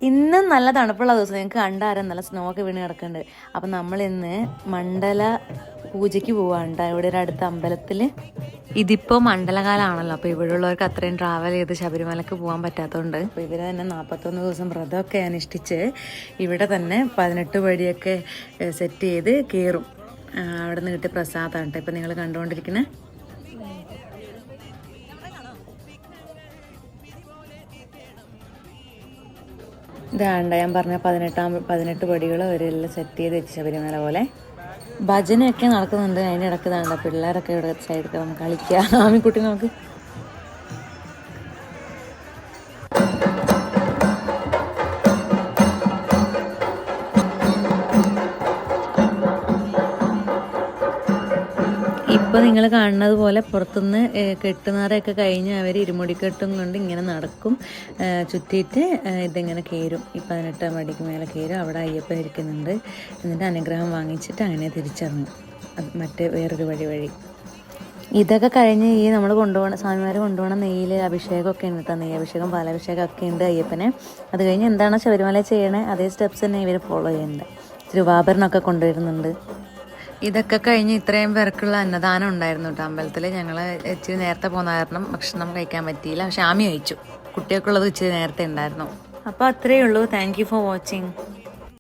ഇന്നും നല്ല തണുപ്പുള്ള ദിവസം നിങ്ങൾക്ക് കണ്ടാരം നല്ല സ്നോ ഒക്കെ വീണ് കിടക്കുന്നുണ്ട്. അപ്പം നമ്മളിന്ന് മണ്ഡല പൂജയ്ക്ക് പോവാണ്ട് ഇവിടെ ഒരു അടുത്ത അമ്പലത്തിൽ. ഇതിപ്പോൾ മണ്ഡലകാലമാണല്ലോ, അപ്പോൾ ഇവിടെയുള്ളവർക്ക് അത്രയും ട്രാവൽ ചെയ്ത് ശബരിമലക്ക് പോകാൻ പറ്റാത്തതുകൊണ്ട് അപ്പോൾ ഇവർ തന്നെ 41 ദിവസം വ്രതമൊക്കെ അനുഷ്ഠിച്ച് ഇവിടെ തന്നെ 18 പടിയൊക്കെ സെറ്റ് ചെയ്ത് കയറും. അവിടെ നിന്ന് കിട്ടിയ പ്രസാദമാണ് കേട്ടോ ഇപ്പം നിങ്ങൾ കണ്ടുകൊണ്ടിരിക്കുന്നത്. ഇതാണ്ട ഞാൻ പറഞ്ഞ 18 പടികൾ അവരെല്ലാം സെറ്റ് ചെയ്ത് വെച്ച് ശബരിമല പോലെ. ഭജനയൊക്കെ നടക്കുന്നുണ്ട്. അതിൻ്റെ ഇടയ്ക്ക് താണ്ട പിള്ളേരൊക്കെ ഇവിടെ സൈഡിൽ നമുക്ക് കളിക്കുക. ആമിക്കുട്ടി നമുക്ക് ഇപ്പോൾ നിങ്ങൾ കാണുന്നത് പോലെ പുറത്തുനിന്ന് കെട്ടുന്നവരെയൊക്കെ കഴിഞ്ഞ് അവർ ഇരുമുടിക്കെട്ടും കൊണ്ട് ഇങ്ങനെ നടക്കും. ചുറ്റിയിട്ട് ഇതിങ്ങനെ കയറും. ഈ 18 പടിക്ക് മേലെ കയറും. അവിടെ അയ്യപ്പൻ ഇരിക്കുന്നുണ്ട്. എന്നിട്ട് അനുഗ്രഹം വാങ്ങിച്ചിട്ട് അങ്ങനെ തിരിച്ചിറങ്ങും. അത് മറ്റേ വേറൊരു വഴി. ഇതൊക്കെ കഴിഞ്ഞ് ഈ നമ്മൾ കൊണ്ടുപോകണം, സ്വാമിമാർ കൊണ്ടുപോകണം നെയ്യിൽ അഭിഷേകമൊക്കെ ഉണ്ട് കേട്ടോ. നെയ്യഭിഷേകം, പാലഭിഷേകമൊക്കെ ഉണ്ട് അയ്യപ്പന്. അത് കഴിഞ്ഞ് എന്താണോ ശബരിമല ചെയ്യണേ അതേ സ്റ്റെപ്സ് തന്നെ ഇവർ ഫോളോ ചെയ്യുന്നുണ്ട്. തിരുവാഭരണമൊക്കെ കൊണ്ടുവരുന്നുണ്ട്. ഇതൊക്കെ കഴിഞ്ഞ് ഇത്രയും പേർക്കുള്ള അന്നദാനം ഉണ്ടായിരുന്നു കേട്ടോ അമ്പലത്തിൽ. ഞങ്ങൾ ഇച്ചിരി നേരത്തെ പോകുന്ന കാരണം ഭക്ഷണം കഴിക്കാൻ പറ്റിയില്ല. പക്ഷെ ആമി കഴിച്ചു. കുട്ടികൾക്കുള്ളത് ഇച്ചിരി നേരത്തെ ഉണ്ടായിരുന്നു. അപ്പോൾ അത്രയേ ഉള്ളൂ. Thank you for watching.